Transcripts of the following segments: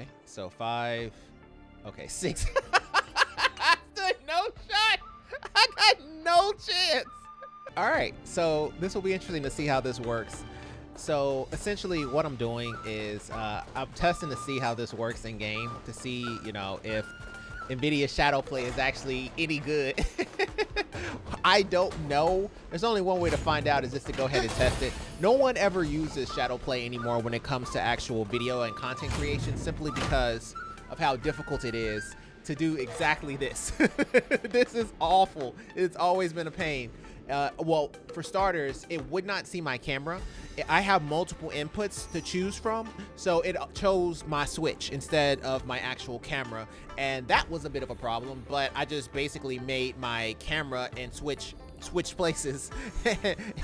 Okay, so 5. Okay, 6. I stood no shot. I got no chance. All right, so this will be interesting to see how this works. So essentially what I'm doing is I'm testing to see how this works in game, to see, you know, if Nvidia ShadowPlay is actually any good. I don't know. There's only one way to find out, is just to go ahead and test it. No one ever uses ShadowPlay anymore when it comes to actual video and content creation, simply because of how difficult it is to do exactly this. This is awful. It's always been a pain. Well, for starters, it would not see my camera. I have multiple inputs to choose from, so it chose my Switch instead of my actual camera, and that was a bit of a problem, but I just basically made my camera and switch places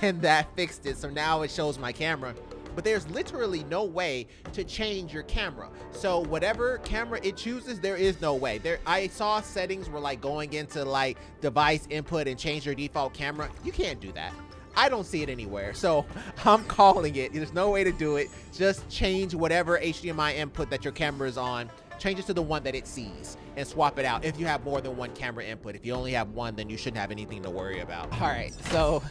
and that fixed it. So now it shows my camera, but there's literally no way to change your camera. So whatever camera it chooses, there is no way. I saw settings where like going into like device input and change your default camera. You can't do that. I don't see it anywhere. So I'm calling it. There's no way to do it. Just change whatever HDMI input that your camera is on. Change it to the one that it sees and swap it out if you have more than one camera input. If you only have one, then you shouldn't have anything to worry about. All right, so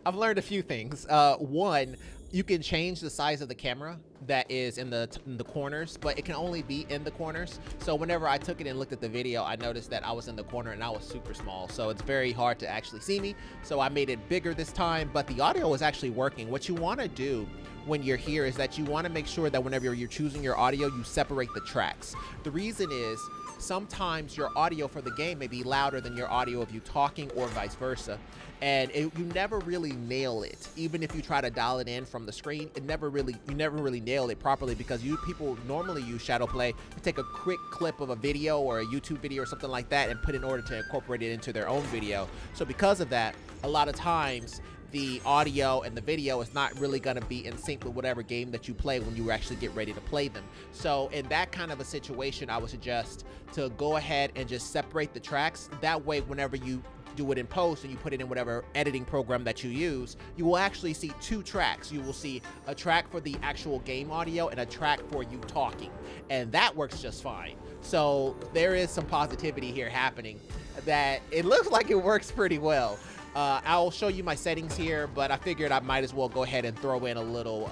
I've learned a few things. One, you can change the size of the camera that is in the corners, but it can only be in the corners. So whenever I took it and looked at the video, I noticed that I was in the corner and I was super small. So it's very hard to actually see me. So I made it bigger this time, but the audio is actually working. What you wanna do when you're here is that you wanna make sure that whenever you're choosing your audio, you separate the tracks. The reason is, sometimes your audio for the game may be louder than your audio of you talking, or vice versa, and you never really nail it. Even if you try to dial it in from the screen, you never really nail it properly, because people normally use ShadowPlay to take a quick clip of a video or a YouTube video or something like that and put it in order to incorporate it into their own video. So because of that, a lot of times the audio and the video is not really going to be in sync with whatever game that you play when you actually get ready to play them. So in that kind of a situation, I would suggest to go ahead and just separate the tracks. That way, whenever you do it in post and you put it in whatever editing program that you use, you will actually see two tracks. You will see a track for the actual game audio and a track for you talking, and that works just fine. So there is some positivity here happening, that it looks like it works pretty well. I'll show you my settings here, but I figured I might as well go ahead and throw in a little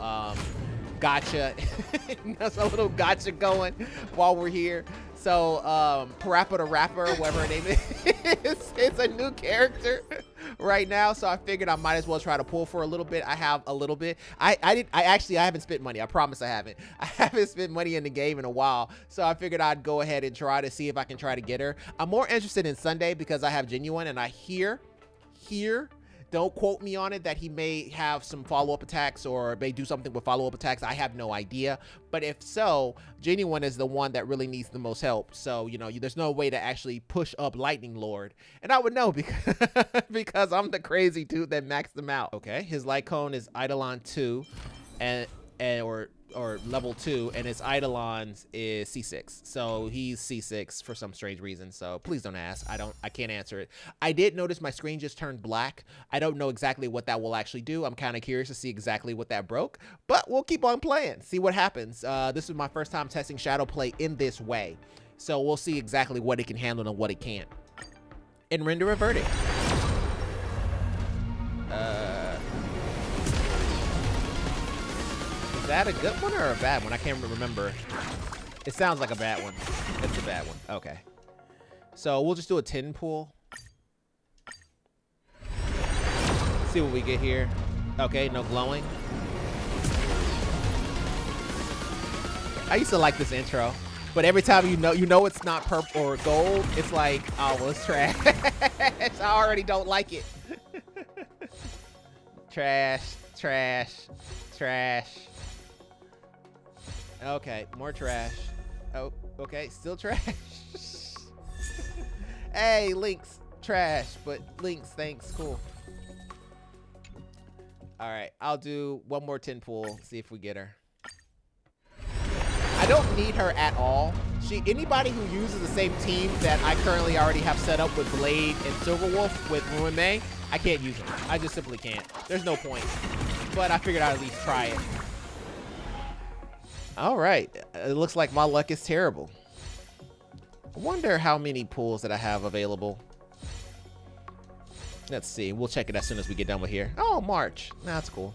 gotcha. There's a little gotcha going while we're here. So Parappa the Rapper, whatever her name is, it's a new character right now. So I figured I might as well try to pull for a little bit. I have a little bit. I haven't spent money. I promise I haven't. I haven't spent money in the game in a while. So I figured I'd go ahead and try to see if I can try to get her. I'm more interested in Sunday because I have Genuine, and I hear, don't quote me on it, that he may have some follow-up attacks or may do something with follow-up attacks. I have no idea, but if so, Genuine is the one that really needs the most help. So, you know, there's no way to actually push up Lightning Lord, and I would know because because I'm the crazy dude that maxed them out. Okay, his light cone is Eidolon 2 or level 2, and his Eidolons is C6. So he's C6 for some strange reason. So please don't ask. I can't answer it. I did notice my screen just turned black. I don't know exactly what that will actually do. I'm kind of curious to see exactly what that broke, but we'll keep on playing, see what happens. This is my first time testing ShadowPlay in this way. So we'll see exactly what it can handle and what it can't. And render a verdict. Is that a good one or a bad one? I can't remember. It sounds like a bad one. It's a bad one. Okay. So we'll just do a 10 pull. See what we get here. Okay, no glowing. I used to like this intro, but every time you know it's not purple or gold, it's like, oh, well, it's trash. I already don't like it. Trash, trash, trash. Okay, more trash. Oh, okay, still trash. Hey, Links, trash, but Links, thanks, cool. All right, I'll do one more 10 pull, see if we get her. I don't need her at all. Anybody who uses the same team that I currently already have set up with Blade and Silverwolf with Ruin May, I can't use them. I just simply can't. There's no point. But I figured I'd at least try it. All right, it looks like my luck is terrible. I wonder how many pools that I have available. Let's see. We'll check it as soon as we get done with here. Oh, March. Nah, that's cool.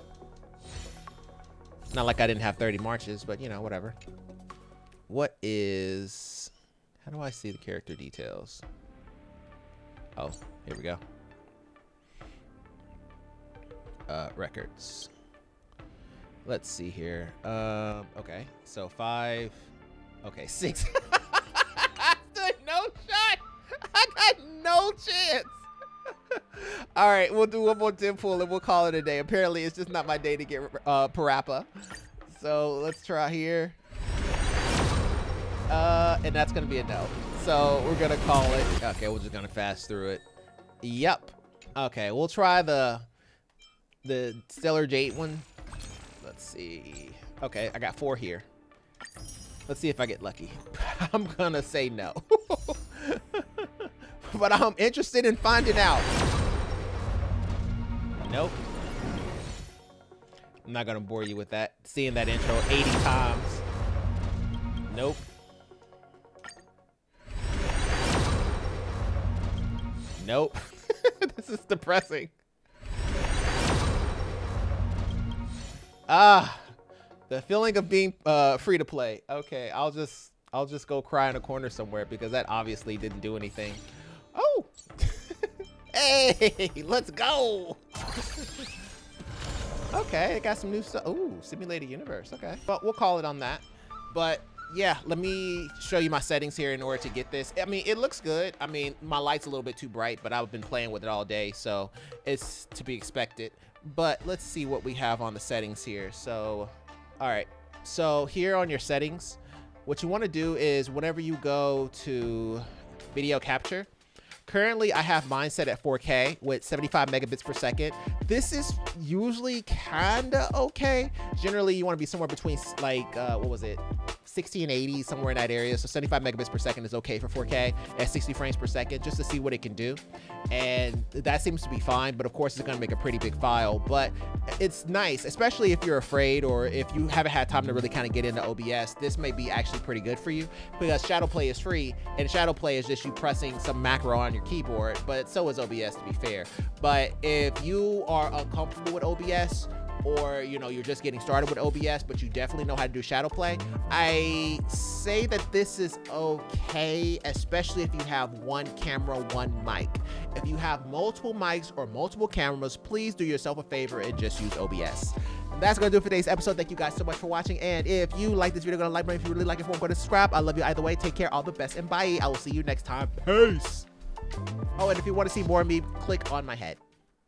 Not like I didn't have 30 Marches, but you know, whatever. What is... How do I see the character details? Oh, here we go. Records. Let's see here. Okay, so 5. Okay, 6. No shot. I got no chance. All right, we'll do one more dim pool and we'll call it a day. Apparently, it's just not my day to get Parappa. So let's try here. And that's gonna be a no. So we're gonna call it. Okay, we're just gonna fast through it. Yep. Okay, we'll try the Stellar Jade one. Let's see. Okay, I got 4 here. Let's see if I get lucky. I'm gonna say no. But I'm interested in finding out. Nope. I'm not gonna bore you with that. Seeing that intro 80 times. Nope. Nope. This is depressing. The feeling of being free to play. Okay, I'll just go cry in a corner somewhere because that obviously didn't do anything. Oh. Hey, let's go. Okay, I got some new stuff. Ooh, simulated universe. Okay, well, we'll call it on that. But yeah, let me show you my settings here in order to get this. I mean, it looks good. I mean, my light's a little bit too bright, but I've been playing with it all day, so it's to be expected. But let's see what we have on the settings here. So, all right. So here on your settings, what you want to do is whenever you go to video capture, currently I have mine set at 4K with 75 megabits per second. This is usually kinda okay. Generally you want to be somewhere between like, what was it? 60 and 80, somewhere in that area. So 75 megabits per second is okay for 4K at 60 frames per second, just to see what it can do. And that seems to be fine, but of course it's gonna make a pretty big file, but it's nice, especially if you're afraid or if you haven't had time to really kind of get into OBS. This may be actually pretty good for you because ShadowPlay is free, and ShadowPlay is just you pressing some macro on your keyboard, but so is OBS, to be fair. But if you are uncomfortable with OBS, or you know you're just getting started with OBS but you definitely know how to do ShadowPlay, I say that this is okay, especially if you have one camera, one mic. If you have multiple mics or multiple cameras, please do yourself a favor and just use OBS. That's gonna do it for today's episode. Thank you guys so much for watching, and if you like this video, go to like button. If you really like it, go to subscribe. I love you either way. Take care, all the best, and bye. I will see you next time. Peace. Oh, and if you want to see more of me, click on my head.